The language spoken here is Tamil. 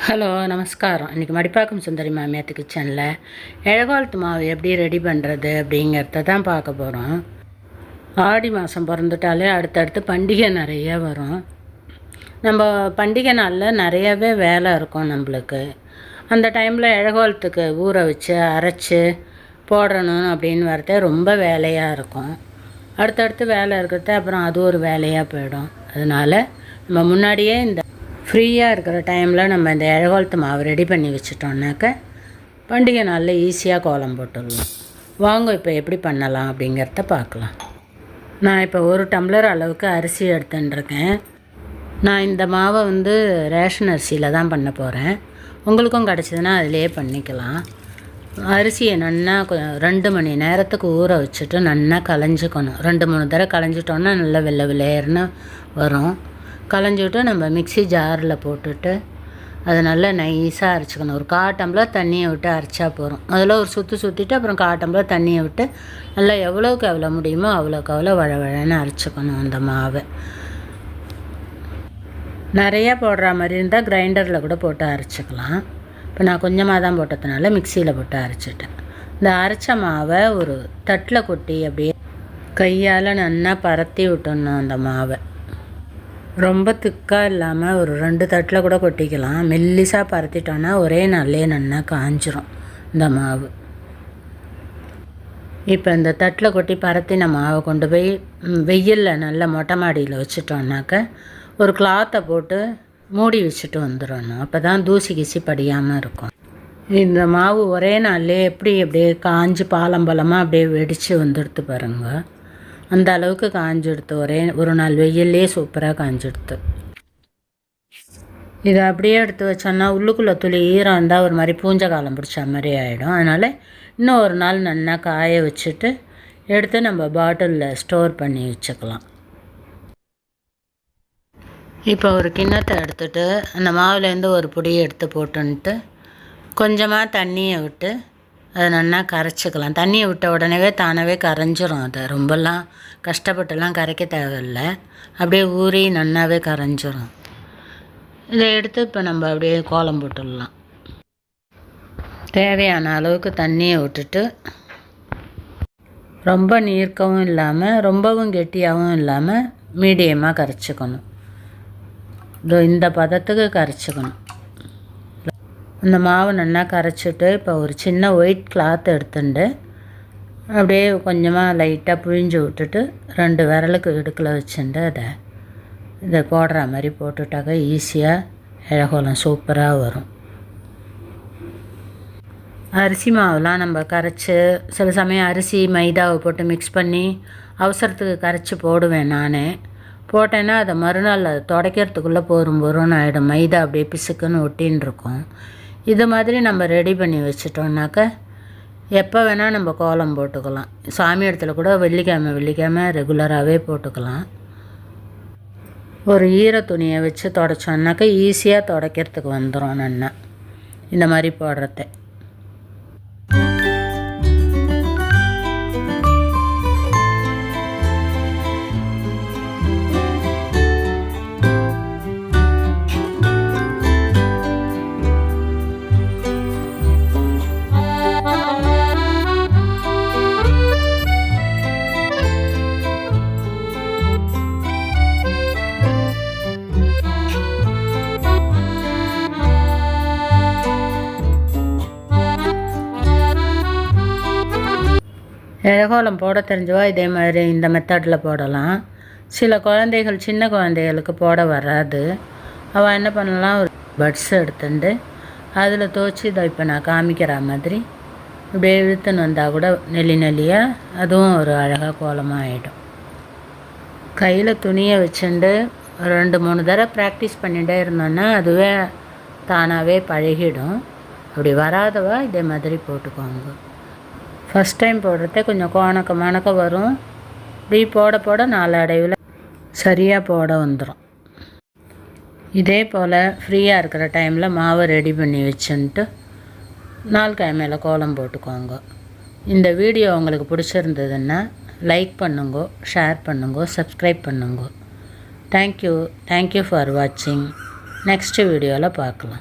ஹலோ நமஸ்காரம். இன்றைக்கி மடிப்பாக்கம் சுந்தரி மாமியாத்து கிச்சனில் இழகாலத்து மாவு எப்படி ரெடி பண்ணுறது அப்படிங்கிறத தான் பார்க்க போகிறோம். ஆடி மாதம் பிறந்துட்டாலே அடுத்தடுத்து பண்டிகை நிறைய வரும். நம்ம பண்டிகை நாளில் நிறையவே வேலை இருக்கும் நம்மளுக்கு. அந்த டைமில் இழகாலத்துக்கு ஊற வச்சு அரைச்சி போடணும் அப்படின்னு வரதே ரொம்ப வேலையாக இருக்கும். அடுத்தடுத்து வேலை இருக்கிறத அப்புறம் அது ஒரு வேலையாக போயிடும். அதனால் நம்ம முன்னாடியே இந்த ஃப்ரீயாக இருக்கிற டைமில் நம்ம இந்த இழகாலத்து மாவு ரெடி பண்ணி வச்சிட்டோம்னாக்க பண்டிகை நாளில் ஈஸியாக கோலம் போட்டுடலாம். வாங்க இப்போ எப்படி பண்ணலாம் அப்படிங்கிறத பார்க்கலாம். நான் இப்போ 1 டம்ளர் அளவுக்கு அரிசி எடுத்துட்டுருக்கேன். நான் இந்த மாவை ரேஷன் அரிசியில் தான் பண்ண போகிறேன். உங்களுக்கும் கிடச்சிதுன்னா அதிலே பண்ணிக்கலாம். அரிசியை நல்லா 2 மணி நேரத்துக்கு ஊற வச்சுட்டு நல்லா களைஞ்சிக்கணும். 2-3 தடவை களைஞ்சிட்டோன்னா நல்லா வெள்ளை வெள்ளையர்னு வரும். களைஞ்சிவிட்டு நம்ம மிக்ஸி ஜாரில் போட்டுட்டு அதை நல்லா நைஸாக அரைச்சிக்கணும். ஒரு 1/4 டம்ளர் தண்ணியை விட்டு அரைச்சா போகிறோம். அதில் ஒரு சுற்றிட்டு அப்புறம் 1/4 டம்ளர் தண்ணியை விட்டு நல்லா எவ்வளோக்கு எவ்வளோ முடியுமோ அவ்வளோக்கு அவ்வளோ வழவழன்னு அரைச்சிக்கணும். அந்த மாவை நிறையா போடுற மாதிரி இருந்தால் கிரைண்டரில் கூட போட்டு அரைச்சிக்கலாம். இப்போ நான் கொஞ்சமாக தான் போட்டதுனால மிக்சியில் போட்டு அரைச்சிட்டேன். இந்த அரைச்ச மாவை ஒரு தட்டில் கொட்டி அப்படியே கையால் நல்லா பரத்தி விட்டுடணும். அந்த மாவை ரொம்ப திக்காக இல்லாமல் ஒரு 2 தட்டில் கூட கொட்டிக்கலாம். மெல்லிசாக பரத்திட்டோன்னா ஒரே நாள்லேயே நல்லா காஞ்சிரும் இந்த மாவு. இப்போ இந்த தட்டில் கொட்டி பரத்தின மாவை கொண்டு போய் வெயிலில் நல்லா மொட்டை மாடியில் வச்சுட்டோன்னாக்க ஒரு கிளாத்தை போட்டு மூடி வச்சுட்டு வந்துடணும். அப்போ தான் தூசி கீசி படியாமல் இருக்கும். இந்த மாவு ஒரே நாள்லேயே அப்படியே காஞ்சி பாலம்பலமாக அப்படியே வெடித்து வந்துடுத்து பாருங்கள். அந்த அளவுக்கு காஞ்செடுத்து ஒரே ஒரு நாள் வெயிலே சூப்பராக காஞ்செடுத்து இதை அப்படியே எடுத்து வச்சோன்னா உள்ளுக்குள்ளே துளி ஈரம் இருந்தால் ஒரு மாதிரி பூஞ்சை காலம் பிடிச்ச மாதிரி ஆகிடும். அதனால் இன்னும் ஒரு நாள் நல்லா காய வச்சுட்டு எடுத்து நம்ம பாட்டிலில் ஸ்டோர் பண்ணி வச்சுக்கலாம். இப்போ ஒரு கிண்ணத்தை எடுத்துகிட்டு அந்த மாவுலேருந்து ஒரு பொடியை எடுத்து போட்டுன்ட்டு கொஞ்சமாக தண்ணியை விட்டு அதை நல்லா கரைச்சிக்கலாம். தண்ணியை விட்ட உடனே தானாகவே கரைஞ்சிரும். அதை ரொம்பலாம் கஷ்டப்பட்டுலாம் கரைக்க தேவையில்லை. அப்படியே ஊறி நல்லாவே கரைஞ்சிரும். இதை எடுத்து இப்போ நம்ம அப்படியே கோலம் போட்டுடலாம். தேவையான அளவுக்கு தண்ணியை விட்டுட்டு ரொம்ப நீர்க்கவும் இல்லாமல் ரொம்பவும் கெட்டியாகவும் இல்லாமல் மீடியமாக கரைச்சிக்கணும். இந்த பதத்துக்கு கரைச்சிக்கணும். இந்த மாவு நல்லா கரைச்சிட்டு இப்போ ஒரு சின்ன ஒயிட் கிளாத் எடுத்துட்டு அப்படியே கொஞ்சமாக லைட்டாக புழிஞ்சு விட்டுட்டு 2 விரலுக்கு இடுக்கில் வச்சுட்டு இதை போடுற மாதிரி போட்டுட்டாக்க ஈஸியாக இழகோலம் சூப்பராக வரும். அரிசி மாவுலாம் நம்ம கரைச்சி சில சமயம் அரிசி மைதாவை போட்டு மிக்ஸ் பண்ணி அவசரத்துக்கு கரைச்சி போடுவேன். நானே போட்டேன்னா அதை மறுநாள் அதை துடைக்கிறதுக்குள்ளே பொறுன்னு ஆகிடும். மைதா அப்படியே பிசுக்குன்னு ஒட்டின்னு இருக்கும். இது மாதிரி நம்ம ரெடி பண்ணி வச்சிட்டோம்னாக்க எப்போ வேணால் நம்ம கோலம் போட்டுக்கலாம். சாமி இடத்துல கூட வெள்ளிக்கிழமை ரெகுலராகவே போட்டுக்கலாம். ஒரு ஈர துணியை வச்சு துடைச்சோன்னாக்க ஈஸியாக துடைக்கிறதுக்கு வந்துடும். நல்லா இந்த மாதிரி போடுறத இழகோலம் போட தெரிஞ்சவா இதே மாதிரி இந்த மெத்தடில் போடலாம். சில குழந்தைகள் சின்ன குழந்தைகளுக்கு போட வராது. அவள் என்ன பண்ணலாம், ஒரு பட்ஸ் எடுத்துட்டு அதில் துவச்சி இதை இப்போ நான் காமிக்கிற மாதிரி இப்படியே இழுத்துன்னு வந்தால் கூட நெல்லியாக அதுவும் ஒரு அழகாக கோலமாக ஆகிடும். கையில் துணியை வச்சுட்டு 2-3 தடவை ப்ராக்டிஸ் பண்ணிகிட்டே இருந்தோன்னா அதுவே தானாகவே பழகிடும். அப்படி வராதவா இதே மாதிரி போட்டுக்கோங்க. ஃபஸ்ட் டைம் போடுறதே கொஞ்சம் கோணக்க வரும். இப்படி போட நாளடைவில் சரியாக போட வந்துடும். இதே போல் ஃப்ரீயாக இருக்கிற டைமில் மாவை ரெடி பண்ணி வச்சுன்ட்டு நாள் கிழமையில கோலம் போட்டுக்கோங்க. இந்த வீடியோ உங்களுக்கு பிடிச்சிருந்ததுன்னா லைக் பண்ணுங்க, ஷேர் பண்ணுங்க, சப்ஸ்கிரைப் பண்ணுங்க. தேங்க்யூ ஃபார் வாட்சிங். நெக்ஸ்ட் வீடியோவில் பார்க்கலாம்.